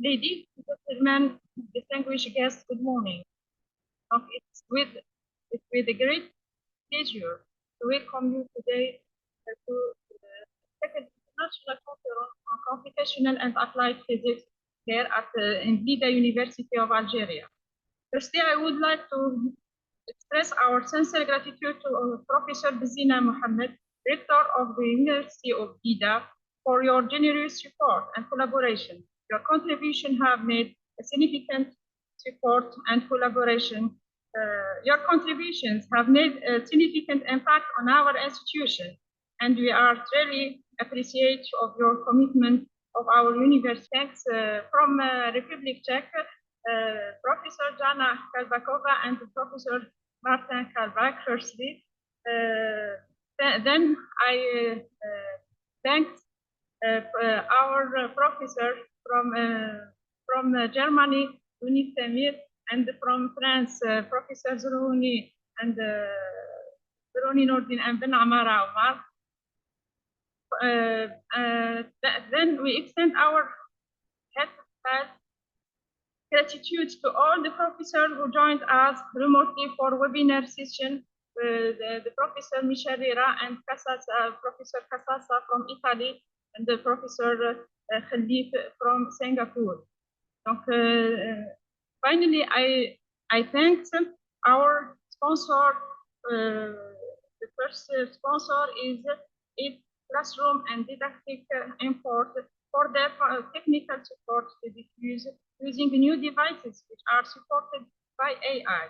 Ladies and gentlemen, distinguished guests, good morning. It's with a great pleasure to welcome you today to the second international conference on computational and applied physics here at in Blida University of Algeria. Firstly, I would like to express our sincere gratitude to Professor Bezina Mohammed, Rector of the University of Blida, for your generous support and collaboration. Your contribution have made a significant support and collaboration. Your contributions have made a significant impact on our institution, and we are truly appreciate of your commitment of our university. Thanks from Republic Czech, Professor Jana Kalbakova and Professor Martin Kalbak, firstly. Then I thanked our professor from Germany, Uni Samir, and from France, Professor Zrouni and Zrouni Nordin and Ben Amara Omar. Then we extend our heartfelt gratitude to all the professors who joined us remotely for webinar session. The Professor Michel Rira and Professor Casasa from Italy and the Professor Khalif from Singapore. Donc, finally, I thank our sponsor. The first sponsor is it Classroom and Didactic Import for their technical support to diffuse using new devices which are supported by AI.